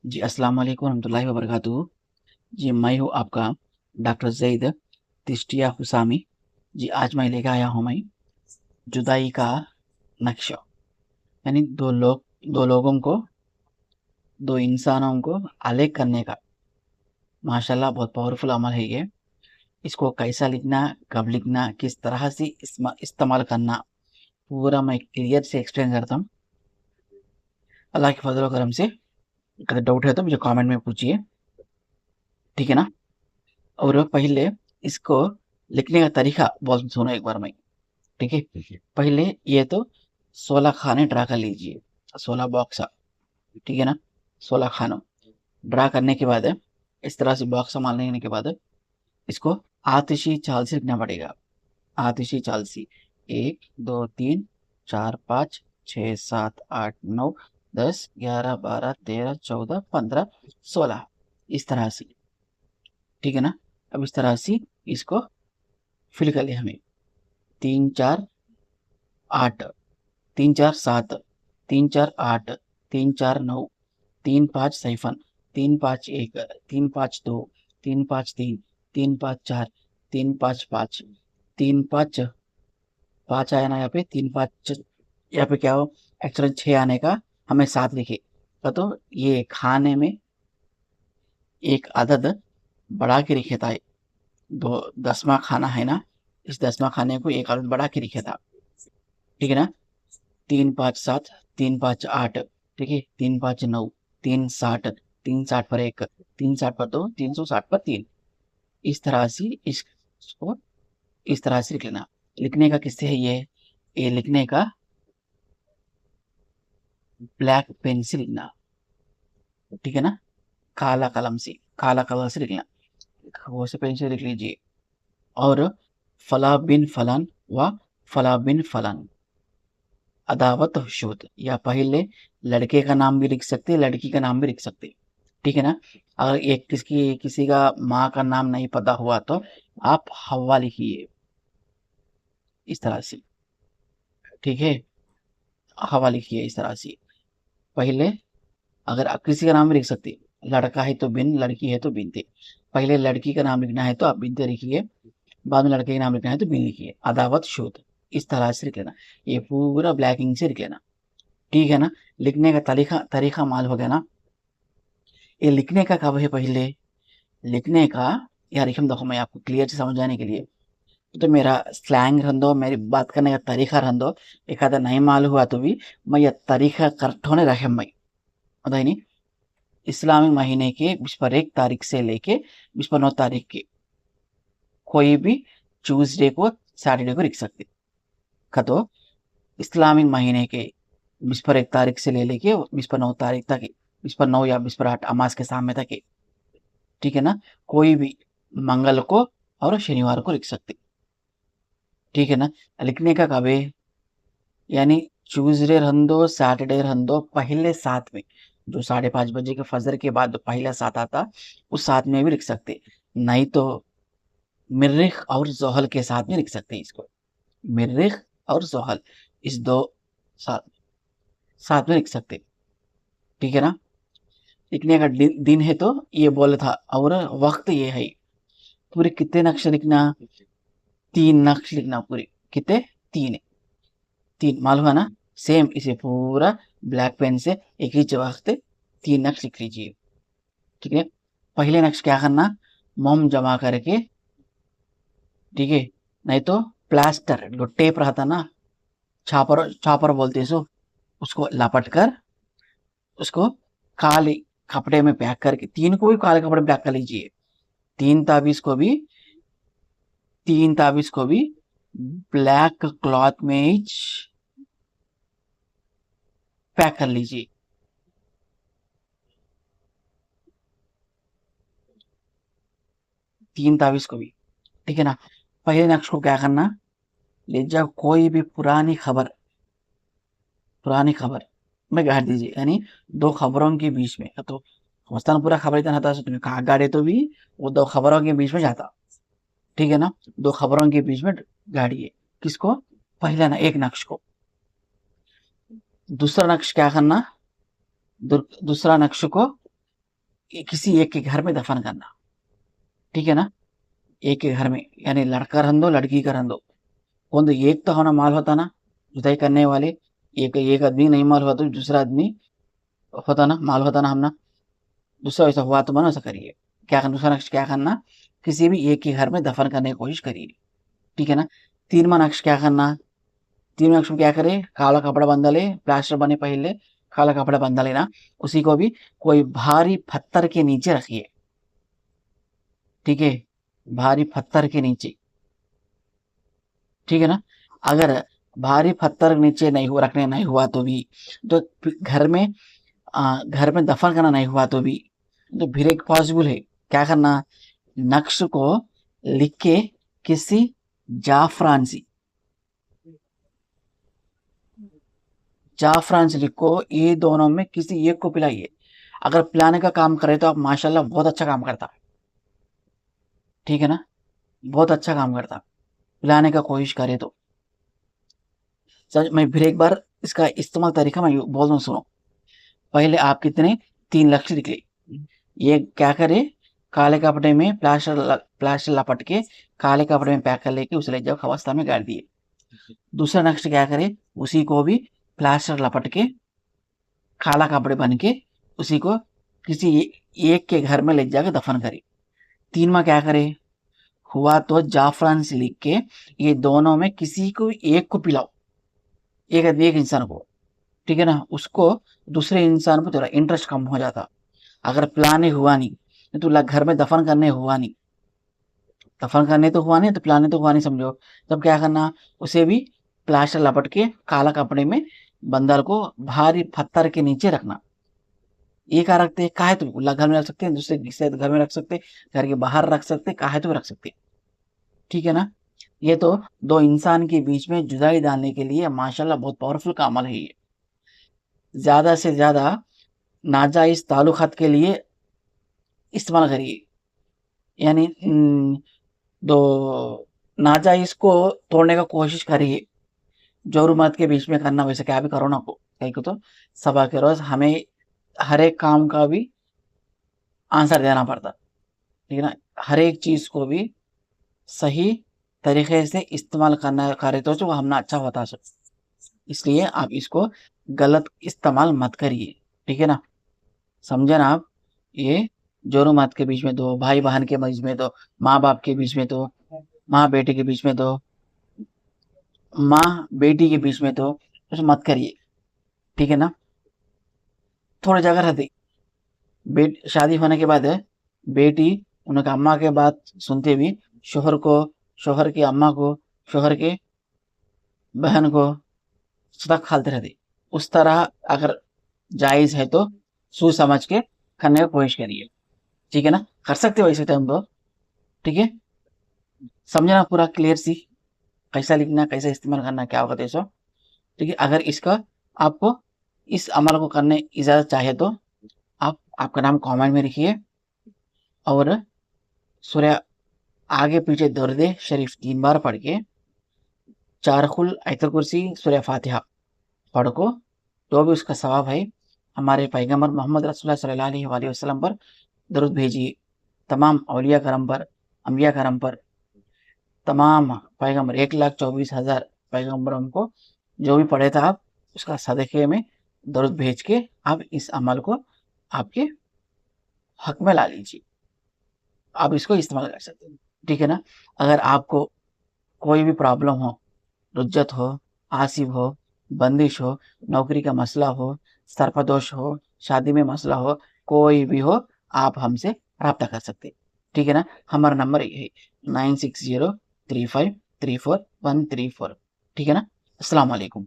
जी, अस्सलाम वालेकुम रहमतुल्लाहि व बरकातुहू। जी, मैं हूँ आपका डॉक्टर ज़ैद तिश्तिया हुसामी। जी, आज मैं लेकर आया हूँ जुदाई का नक्शा। यानी 2 लोगों को, 2 इंसानों को अलग करने का माशाल्लाह बहुत पावरफुल अमल है ये। इसको कैसा लिखना, कब लिखना, किस तरह से इस्तेमाल करना, पूरा मैं क्लियर से एक्सप्लेन करता हूँ। अल्लाह के फज़ल व करम से अगर डाउट है तो मुझे कमेंट में पूछिए, ठीक है ना? और पहले इसको लिखने का तरीका बहुत सुनो एक बार मैं, ठीक है? पहले ये तो 16 खाने ड्रा कर लीजिए, 16 बॉक्स, ठीक है ना? 16 खानों ड्रा करने के बाद इस तरह से बॉक्स संभाल लेने के बाद इसको आतिशी चाल से लिखना पड़ेगा। आतिशी चाल से 1 2 3 4 5 6 7 8 9 10 11 12 13 14 15 16 इस तरह से, ठीक है ना? अब इस तरह से इसको फिल कर लिया हमें। 3 4 8, 3 4 7, 3 4 8, 3 4 9, 3 5 सिफर, 3 5 1, 3 5 2, 3 5 3, 3 5 4, 3 5 5, 3 5 5 आया ना यहाँ पे, 3 5 यहाँ पे क्या हो, एक्चुअली 6 आने का हमें 7 लिखे तो ये खाने में एक अदद बढ़ा के लिखे था। दो 10वां खाना है ना, इस 10वां खाने को एक अदद बढ़ा के लिखे था, ठीक है ना? 3 5 7, 3 5 8, ठीक है? 3 5 9, 3 60, 3 60 पर 1, 3 60 पर 2, 360 पर 3, इस तरह से इसको इस तरह से लिख लेना। लिखने का किससे है ये लिखने का ब्लैक पेन से लिखना, ठीक है ना? काला कलम से, काला कलर से लिखना, वो से पेन से लिख लीजिए। और फला बिन फलान व फला बिन फलान अदावत शुद, या पहले लड़के का नाम भी लिख सकते, लड़की का नाम भी लिख सकते, ठीक है ना? अगर एक किसी का माँ का नाम नहीं पता हुआ तो आप हवा लिखिए इस तरह से, ठीक है? हवा लिखिए इस तरह से। पहले अगर आप किसी का नाम भी लिख सकते, लड़का है तो बिन, लड़की है तो बिनते। पहले लड़की का नाम लिखना है तो आप बिनते लिखिए, बाद में लड़के का नाम लिखना है तो बिन लिखिए। अदावत शुद इस तरह से लिख लेना, ये पूरा ब्लैक इंक से लिख लेना, ठीक है ना? लिखने का तरीका तरीका मालूम हो गया ना? ये लिखने का कब है पहले? लिखने का यार एकदम देखो, मैं आपको क्लियर से समझाने के लिए तो मेरा स्लैंग रहन दो, मेरी बात करने का तरीका रहन दो, एक आधा नहीं मालूम हुआ तो भी मैं ये तरीका करेक्ट होने रखे मैं बताइए नहीं। इस्लामी महीने के 21 तारीख से लेके 29 तारीख के कोई भी ट्यूसडे को सैटरडे को लिख सकते का तो इस्लामी महीने के 21 तारीख से ले लेके 29 तारीख तक, 29 या 28 अमास के सामने तक, ठीक है ना? कोई भी मंगल को और शनिवार को लिख सकते, ठीक है ना? लिखने का कब है? यानी ट्यूसडे रहन दो, सैटरडे रहन दो, पहले 7 में जो 5:30 बजे के फजर के बाद जो पहला 7 आता उस 7 में भी लिख सकते, नहीं तो मिर्रिख और जोहल के साथ में लिख सकते हैं इसको। मिर्रिख और जोहल इस दो साथ साथ में लिख सकते, ठीक है ना? लिखने का दिन है तो ये बोला था, और वक्त ये है। पूरे कितने नक्श लिखना? 3 नक्श लिखना पूरे। कितने? 3, 3 मालूम है ना? सेम इसे पूरा ब्लैक पेन से एक ही वक्त 3 नक्श लिख लीजिए, ठीक है? पहले नक्श क्या करना? मोम जमा करके, ठीक है? नहीं तो प्लास्टर जो टेप रहता ना, छापर छापर बोलते हैं सो, उसको लपट कर उसको काले कपड़े में पैक करके, 3 को भी काले कपड़े में पैक कर लीजिए। 3 ताबीज को भी 3 ताबीज को भी ब्लैक क्लॉथ में ही पैक कर लीजिए। 3 ताबीज को भी, ठीक है ना? पहले नक्श को क्या करना? ले जाओ कोई भी पुरानी खबर में गाड़ दीजिए, यानी 2 खबरों के बीच में तो समझता ना, पूरा खबर इतना था तुम्हें कहाँ गाड़े तो भी वो 2 खबरों के बीच में जाता, ठीक है ना? 2 खबरों के बीच में गाड़िए। किसको? पहला ना एक नक्श को। दूसरा नक्श क्या करना? दूसरा नक्श को किसी एक के घर में दफन करना, ठीक है ना। एक के घर में यानी लड़का रहन दो लड़की का रहन दो, कौन तो एक तो होना माल होता ना जुदाई करने वाले, एक एक आदमी नहीं माल हुआ तो दूसरा आदमी होता ना माल होता ना हमना। दूसरा ऐसा हुआ तो मना ऐसा करिए, क्या करना दूसरा नक्श क्या करना, किसी भी एक के घर में दफन करने की कोशिश करिए, ठीक है ना। तीनवा नक्श क्या करना, तीन नक्श में क्या करे, काला कपड़ा बंधा ले, प्लास्टर बने पहले काला कपड़ा बंधा लेना, उसी को भी कोई भारी पत्थर के नीचे रखिए, ठीक है, भारी पत्थर के नीचे, ठीक है ना। अगर भारी पत्थर नीचे नहीं हुआ रखने नहीं हुआ तो भी, तो घर में दफन करना नहीं हुआ तो भी, तो फिर एक पॉसिबल है, क्या करना, नक्श को लिख के किसी जाफरान से जाफरान से लिखो, ये दोनों में किसी एक को पिलाइए। अगर पिलाने का काम करे तो आप माशाल्लाह बहुत अच्छा काम करता, ठीक है ना, बहुत अच्छा काम करता, पिलाने का कोशिश करे तो। सच मैं फिर एक बार इसका इस्तेमाल तरीका मैं बोल दूं सुनो। पहले आप कितने 3 लक्ष्य लिख ले, ये क्या करे, काले कपड़े में प्लास्टर लपट के काले कपड़े में पैक कर लेके उसे ले जाओ खबरस्तान में गाड़ दिए। दूसरा नक्श क्या करे, उसी को भी प्लास्टर लपट के काला कपड़े बन के उसी को किसी एक के घर में ले जाकर दफन करे। तीनवा क्या करे, हुआ तो जाफरान से लिख के ये दोनों में किसी को एक को पिलाओ, एक आदमी एक इंसान को, ठीक है ना, उसको दूसरे इंसान पर थोड़ा इंटरेस्ट कम हो जाता। अगर पिलाने हुआ नहीं तो घर में दफन करने हुआ नहीं, दफन करने तो हुआ नहीं तो पिलाने तो हुआ नहीं समझो, तब क्या करना, उसे भी प्लास्टर लपट के काला कपड़े में बंदर को भारी पत्थर के नीचे रखना। ये कहाँ रखते हैं, काहे तो घर में रख सकते हैं, दूसरे घर में रख सकते हैं, घर के बाहर रख सकते हैं, काहे तो रख सकते हैं, ठीक है ना। ये तो दो इंसान के बीच में जुदाई डालने के लिए माशाल्लाह बहुत पावरफुल का अमल है ये। ज्यादा से ज्यादा नाजायज ताल्लुकात के लिए इस्तेमाल करिए, यानी दो नाजायज को तोड़ने का कोशिश करिए, जोर मत के बीच में करना, वैसे क्या भी करो ना को कहीं को तो सभा के रोज हमें हर एक काम का भी आंसर देना पड़ता, ठीक है ना, हर एक चीज को भी सही तरीके से इस्तेमाल करना करे तो जो हमने अच्छा होता सो, इसलिए आप इसको गलत इस्तेमाल मत करिए, ठीक है ना, समझे ना आप। ये जोरों मत के बीच में दो, भाई बहन के बीच में दो, माँ बाप के बीच में दो, माँ बेटे के बीच में दो, माँ बेटी के बीच में दो, ऐसे मत करिए, ठीक है ना। थोड़ी जगह रहती, शादी होने के बाद बेटी उनके अम्मा के बात सुनते हुए शोहर को, शोहर की अम्मा को, शोहर के बहन को सदा खालते रहते, उस तरह अगर जायज है तो सोच समझ के करने की कोशिश करिए, ठीक है ना, कर सकते हो ऐसे टाइम तो, ठीक है, समझना पूरा क्लियर सी, कैसा लिखना कैसा इस्तेमाल करना क्या होगा तो, ठीक है। अगर इसका आपको इस अमल को करने इजाजत चाहे तो आप आपका नाम कमेंट में लिखिए, और सूर्य आगे पीछे दर्द शरीफ 3 बार पढ़ के 4 खुल आयतल कुर्सी सूर्य फातिहा पढ़ को, तो भी उसका सवाब है। हमारे पैगंबर मोहम्मद रसूलुल्लाह सल्लल्लाहु अलैहि वसल्लम पर दरूद भेजिए, तमाम औलिया करम पर, अम्बिया करम पर, तमाम पैगंबर 1,24,000 पैगंबरों को जो भी पढ़े था आप उसका सदक़े में दरूद भेज के आप इस अमल को आपके हक में ला लीजिए, आप इसको इस्तेमाल कर सकते हैं, ठीक है ना। अगर आपको कोई भी प्रॉब्लम हो, रुज्जत हो, आसिब हो, बंदिश हो, नौकरी का मसला हो, सर्पदोष हो, शादी में मसला हो, कोई भी हो, आप हमसे रब्ता कर सकते हैं, ठीक है ना। हमारा नंबर ये है 9603534134, ठीक है ना। अस्सलाम वालेकुम।